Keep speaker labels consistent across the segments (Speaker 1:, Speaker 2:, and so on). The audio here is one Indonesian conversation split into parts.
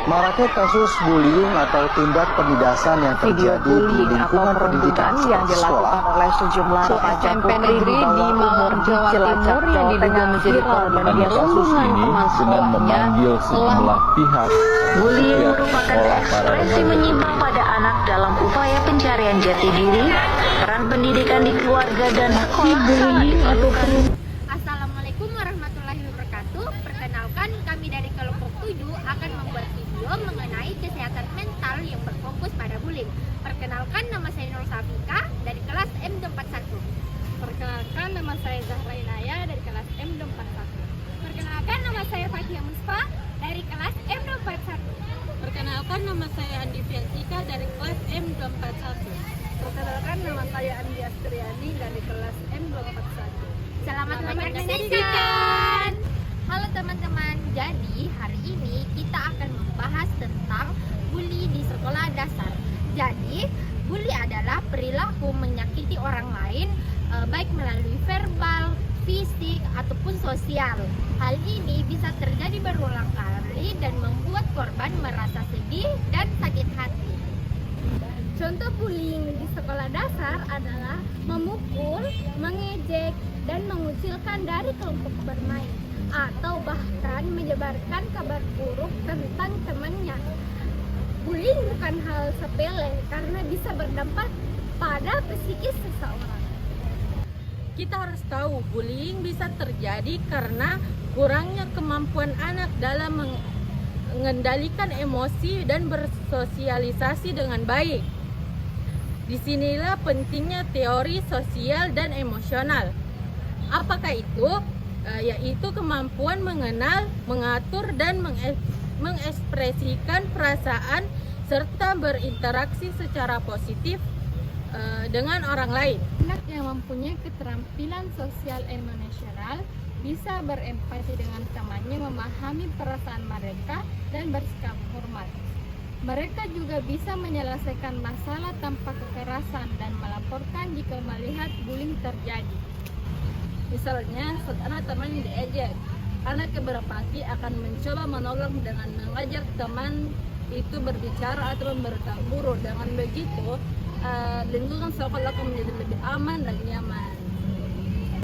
Speaker 1: Maraknya kasus bullying atau tindak penindasan yang terjadi di lingkungan pendidikan
Speaker 2: yang dilakukan oleh sejumlah remaja putri di Mawar, Jawa Timur yang diduga menjadi korban
Speaker 3: kasus ini dengan memanggil sejumlah pihak.
Speaker 4: Bullying merupakan ekspresi menyimpang pada anak dalam upaya pencarian jati diri, peran pendidikan di keluarga dan sekolah.
Speaker 5: Assalamualaikum warahmatullahi wabarakatuh. Perkenalkan, kami dari kelompok 7 akan membuat video mengenai kesehatan mental yang berfokus pada bullying. Perkenalkan, nama saya Nur Safika dari kelas M241.
Speaker 6: Perkenalkan, nama saya Zahra Inaya dari kelas M241.
Speaker 5: Perkenalkan, nama saya Fathia Musfa dari kelas M241.
Speaker 6: Perkenalkan, nama saya Andi Fiansika dari kelas M241.
Speaker 2: Perkenalkan, nama saya Andi Astriani dari kelas M241.
Speaker 5: Selamat menyaksikan. Halo teman-teman, jadi hari ini kita akan membahas tentang bully di sekolah dasar. Jadi, bully adalah perilaku menyakiti orang lain, baik melalui verbal, fisik, ataupun sosial. Hal ini bisa terjadi berulang kali dan membuat korban merasa sedih dan sakit hati.
Speaker 6: Contoh bullying di sekolah dasar adalah memukul, mengejek, dan mengucilkan dari kelompok bermain, atau bahkan menyebarkan kabar buruk tentang temannya. Bullying bukan hal sepele karena bisa berdampak pada psikis seseorang.
Speaker 2: Kita harus tahu bullying bisa terjadi karena kurangnya kemampuan anak dalam mengendalikan emosi dan bersosialisasi dengan baik. Disinilah pentingnya teori sosial dan emosional. Apakah itu? Yaitu kemampuan mengenal, mengatur, dan mengekspresikan perasaan serta berinteraksi secara positif dengan orang lain.
Speaker 6: Anak yang mempunyai keterampilan sosial emosional bisa berempati dengan temannya, memahami perasaan mereka, dan bersikap hormat. Mereka juga bisa menyelesaikan masalah tanpa kekerasan dan melaporkan jika melihat bullying terjadi.
Speaker 2: Misalnya, saat anak teman diejek, anak yang berempati akan mencoba menolong dengan mengajak teman itu berbicara atau memberikan guru. Dengan begitu, lingkungan sekolah akan menjadi lebih aman dan nyaman.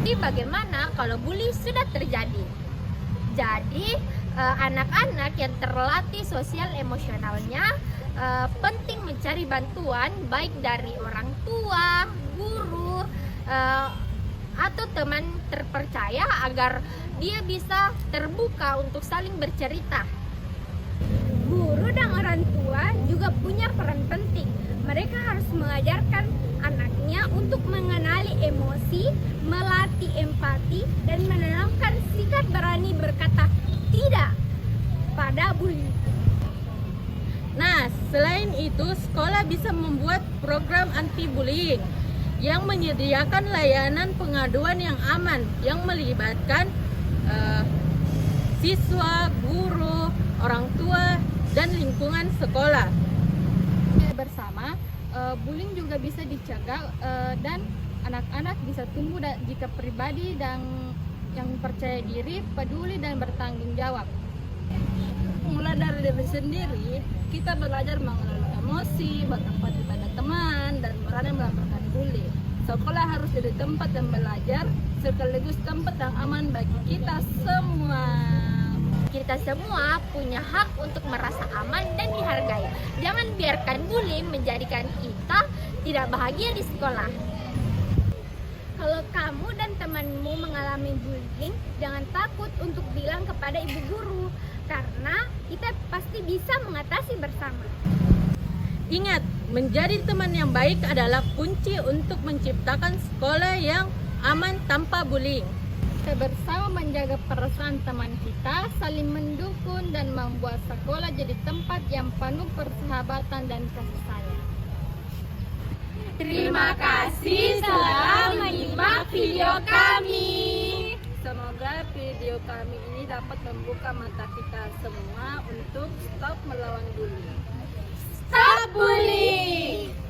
Speaker 5: Jadi bagaimana kalau bully sudah terjadi? Jadi anak-anak yang terlatih sosial emosionalnya penting mencari bantuan baik dari orang tua, guru, atau teman terpercaya agar dia bisa terbuka untuk saling bercerita.
Speaker 6: Guru dan orang tua juga punya peran penting. Mereka harus mengajarkan anaknya untuk mengenali emosi, melatih empati, dan menanamkan sikap berani berkata tidak pada bullying.
Speaker 2: Nah, selain itu, sekolah bisa membuat program anti-bullying yang menyediakan layanan pengaduan yang aman, yang melibatkan siswa, guru, orang tua, dan lingkungan sekolah.
Speaker 6: Bersama, bullying juga bisa dicegah dan anak-anak bisa tumbuh jika pribadi dan yang percaya diri, peduli, dan bertanggung jawab.
Speaker 2: Mulai dari diri sendiri, kita belajar mengelola emosi, berempati pada teman, dan berani melaporkan bully. Sekolah harus jadi tempat yang belajar, sekaligus tempat yang aman bagi kita semua.
Speaker 5: Kita semua punya hak untuk merasa aman dan dihargai. Jangan biarkan bully menjadikan kita tidak bahagia di sekolah.
Speaker 6: Kalau kamu dan temanmu mengalami bullying, jangan takut untuk bilang kepada ibu guru, karena kita pasti bisa mengatasi bersama.
Speaker 2: Ingat, menjadi teman yang baik adalah kunci untuk menciptakan sekolah yang aman tanpa bullying.
Speaker 6: Kita bersama menjaga perasaan teman kita, saling mendukung, dan membuat sekolah jadi tempat yang penuh persahabatan dan kasih sayang.
Speaker 2: Terima kasih telah menyimak video kami. Semoga video kami ini dapat membuka mata kita semua untuk stop melawan bully.
Speaker 6: Stop bullying!